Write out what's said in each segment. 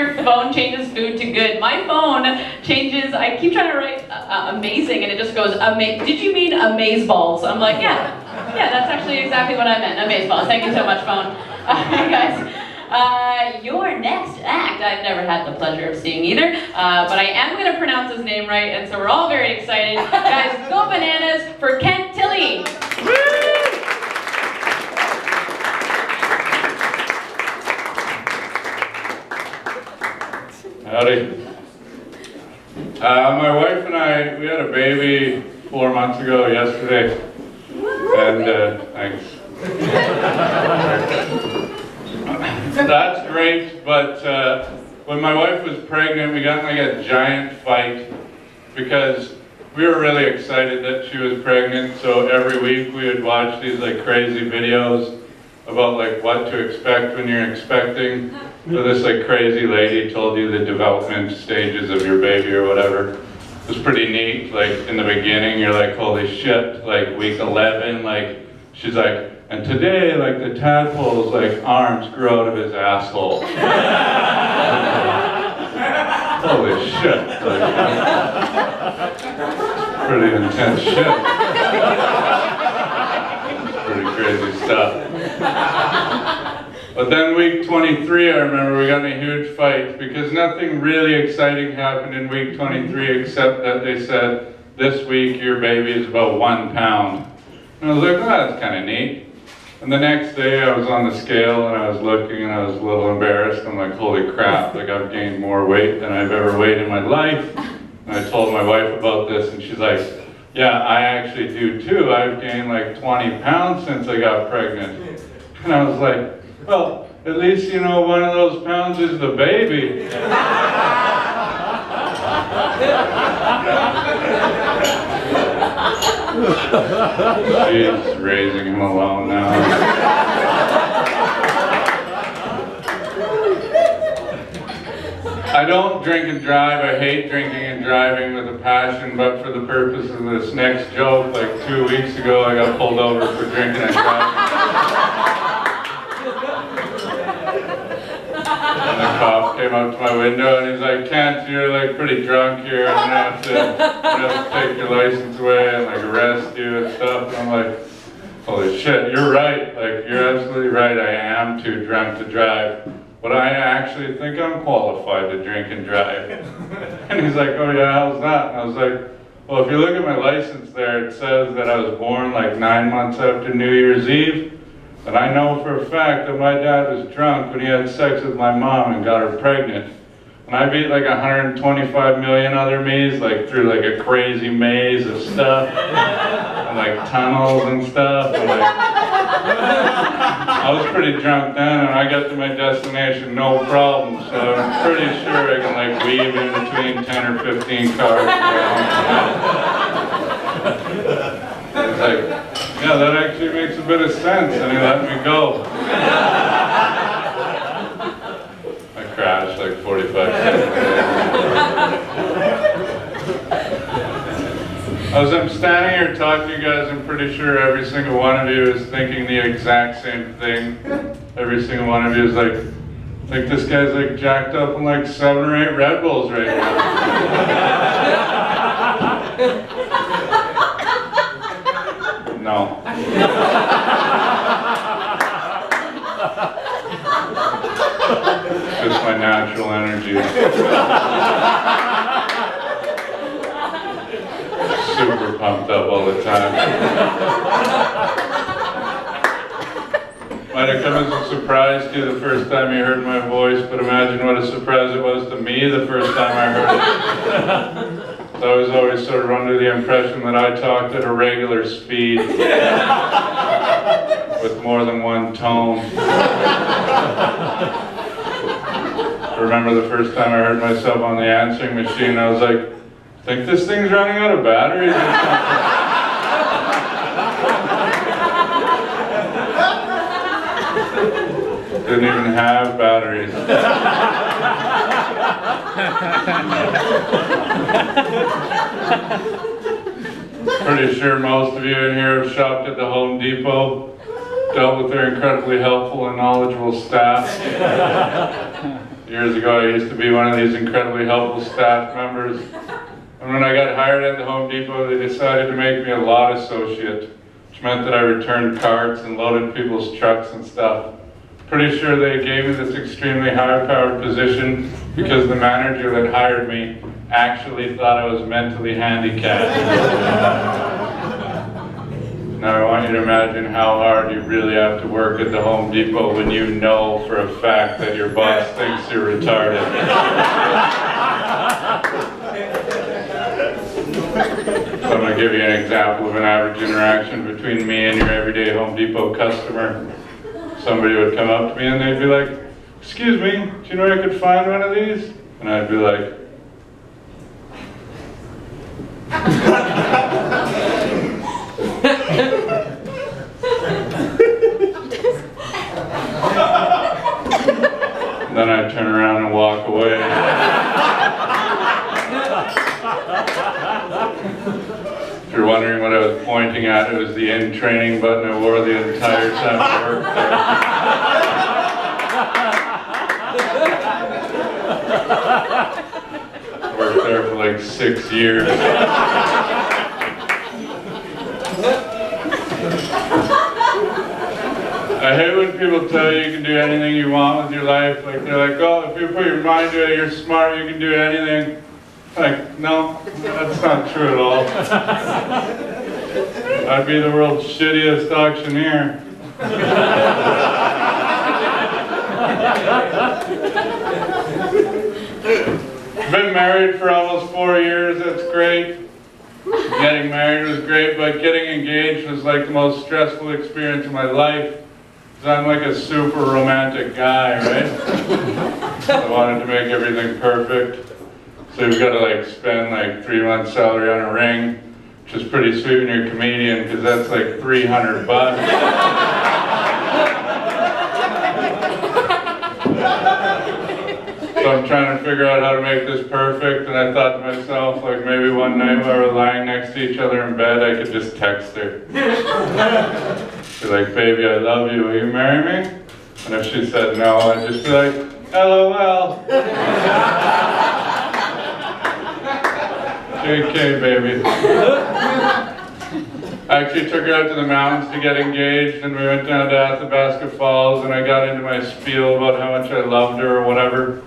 your phone changes food to good. My phone changes, I keep trying to write amazing and it just goes, did you mean amazeballs? I'm like, yeah, that's actually exactly what I meant, amazeballs. Thank you so much, phone. Alright guys, your next act, I've never had the pleasure of seeing either, but I am going to pronounce his name right, and so we're all very excited. Guys, go bananas for Tilley! Howdy. My wife and I, we had a baby 4 months ago yesterday, and thanks. That's great, but when my wife was pregnant, we got in like a giant fight because we were really excited that she was pregnant, so every week we would watch these like crazy videos about like what to expect when you're expecting. So this like crazy lady told you the development stages of your baby or whatever. It was pretty neat. Like in the beginning, you're like, holy shit, like week 11, like she's like, and today, like the tadpole's like arms grew out of his asshole. Holy shit. Like, pretty intense shit. Pretty crazy stuff. But then week 23, I remember we got in a huge fight because nothing really exciting happened in week 23 except that they said, this week your baby is about 1 pound. And I was like, oh, that's kind of neat. And the next day I was on the scale and I was looking and I was a little embarrassed. I'm like, holy crap, like I've gained more weight than I've ever weighed in my life. And I told my wife about this and she's like, yeah, I actually do too. I've gained like 20 pounds since I got pregnant. And I was like, well, at least you know one of those pounds is the baby. She's raising him alone now. I don't drink and drive. I hate drinking and driving with a passion, but for the purpose of this next joke, like 2 weeks ago I got pulled over for drinking and driving. And the cop came up to my window and he's like, Kent, you're like pretty drunk here. I'm gonna have to take your license away and like arrest you and stuff. And I'm like, holy shit, you're right. Like, you're absolutely right. I am too drunk to drive. But I actually think I'm qualified to drink and drive. And he's like, oh yeah, how's that? And I was like, well, if you look at my license there, it says that I was born like 9 months after New Year's Eve. And I know for a fact that my dad was drunk when he had sex with my mom and got her pregnant. And I beat like 125 million other me's, like through like a crazy maze of stuff. And like tunnels and stuff. And like, I was pretty drunk then and I got to my destination no problem. So I'm pretty sure I can like weave in between 10 or 15 cars. It's like, yeah, that actually makes a bit of sense, and he let me go. I crashed like 45 seconds later. As I'm standing here talking to you guys, I'm pretty sure every single one of you is thinking the exact same thing. Every single one of you is like this guy's like jacked up on like 7 or 8 Red Bulls right now. No. Just my natural energy. Super pumped up all the time. Might have come as a surprise to you the first time you heard my voice, but imagine what a surprise it was to me the first time I heard it. So I was always sort of under the impression that I talked at a regular speed with more than one tone. I remember the first time I heard myself on the answering machine, I was like, I think this thing's running out of batteries or something. Didn't even have batteries. Pretty sure most of you in here have shopped at the Home Depot, dealt with their incredibly helpful and knowledgeable staff. Years ago, I used to be one of these incredibly helpful staff members. And when I got hired at the Home Depot, they decided to make me a lot associate, which meant that I returned carts and loaded people's trucks and stuff. Pretty sure they gave me this extremely high-powered position because the manager that hired me actually thought I was mentally handicapped. Now I want you to imagine how hard you really have to work at the Home Depot when you know for a fact that your boss thinks you're retarded. So I'm going to give you an example of an average interaction between me and your everyday Home Depot customer. Somebody would come up to me and they'd be like, "Excuse me, do you know where I could find one of these?" And I'd be like, and then I'd turn around and walk away. If you're wondering what I was pointing at, it was the in training button I wore the entire time I worked there. I worked there for like 6 years. I hate when people tell you can do anything you want with your life. Like they're like, "Oh, if you put your mind to it, you're smart, you can do anything." Like, no, that's not true at all. I'd be the world's shittiest auctioneer. Been married for almost 4 years, that's great. Getting married was great, but getting engaged was like the most stressful experience of my life. Because I'm like a super romantic guy, right? I wanted to make everything perfect. So you've got to like spend like 3 months' salary on a ring, which is pretty sweet when you're a comedian, because that's like $300. So I'm trying to figure out how to make this perfect, and I thought to myself, like maybe one night while we're lying next to each other in bed, I could just text her. Be like, "Baby, I love you, will you marry me?" And if she said no, I'd just be like, "LOL." JK, baby. I actually took her out to the mountains to get engaged, and we went down to Athabasca Falls, and I got into my spiel about how much I loved her or whatever.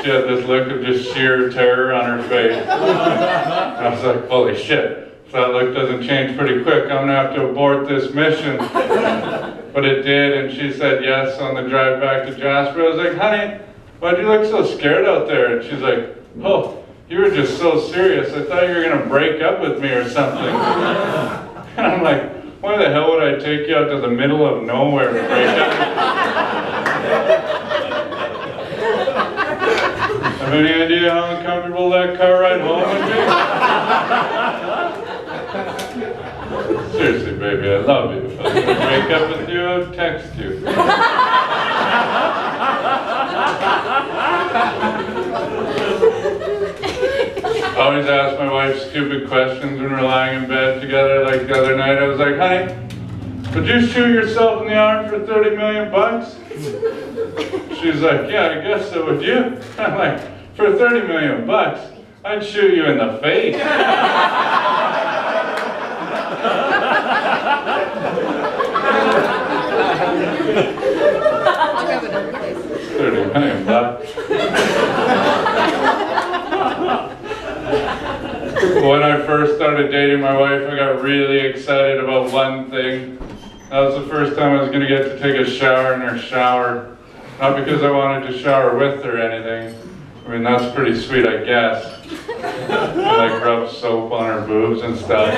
She had this look of just sheer terror on her face. I was like, holy shit, if that look doesn't change pretty quick, I'm gonna have to abort this mission. But it did, and she said yes on the drive back to Jasper. I was like, "Honey, why do you look so scared out there?" And she's like, "Oh, you were just so serious. I thought you were gonna break up with me or something." And I'm like, why the hell would I take you out to the middle of nowhere to break up? Have any idea how uncomfortable that car ride home would be? Seriously, baby, I love you. If I was going to break up with you, I'd text you. I always ask my wife stupid questions when we're lying in bed together. Like the other night, I was like, "Honey, would you shoot yourself in the arm for $30 million? She's like, "Yeah, I guess so, would you?" I'm like, "For $30 million, I'd shoot you in the face." $30 million. When I first started dating my wife, I got really excited about one thing. That was the first time I was going to get to take a shower in her shower. Not because I wanted to shower with her or anything. I mean, that's pretty sweet, I guess. I like rub soap on her boobs and stuff.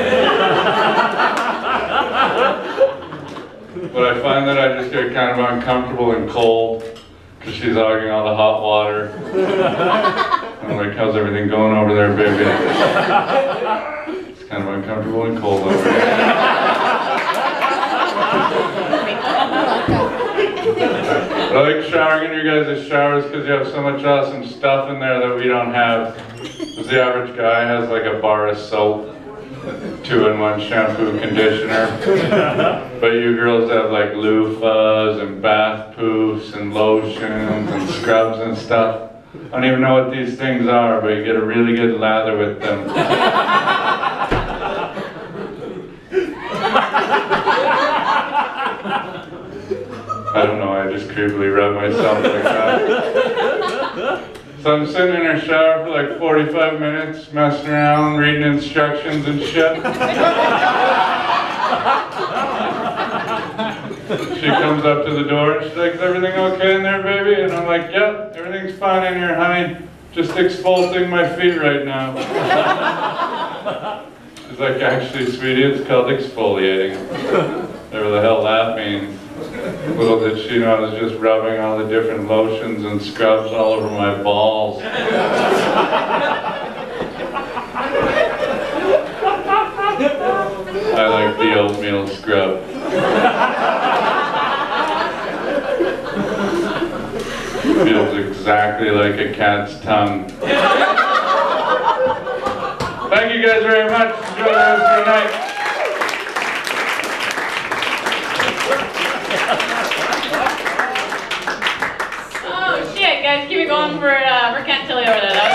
But I find that I just get kind of uncomfortable and cold because she's hogging all the hot water. I'm like, "How's everything going over there, baby?" It's kind of uncomfortable and cold over there. I like showering in your guys' showers because you have so much awesome stuff in there that we don't have. Because the average guy has like a bar of soap. 2-in-1 shampoo conditioner. But you girls have like loofahs and bath poofs and lotions and scrubs and stuff. I don't even know what these things are, but you get a really good lather with them. I don't know, I just creepily rub myself like that. So I'm sitting in her shower for like 45 minutes, messing around, reading instructions and shit. She comes up to the door and she's like, "Is everything okay in there, baby?" And I'm like, "Yep, everything's fine in here, honey. Just exfoliating my feet right now." She's like, "Actually, sweetie, it's called exfoliating." Whatever the hell that means. Little did she know I was just rubbing all the different lotions and scrubs all over my balls. I like the oatmeal scrub. Feels exactly like a cat's tongue. Thank you guys very much. Enjoy the rest of your night.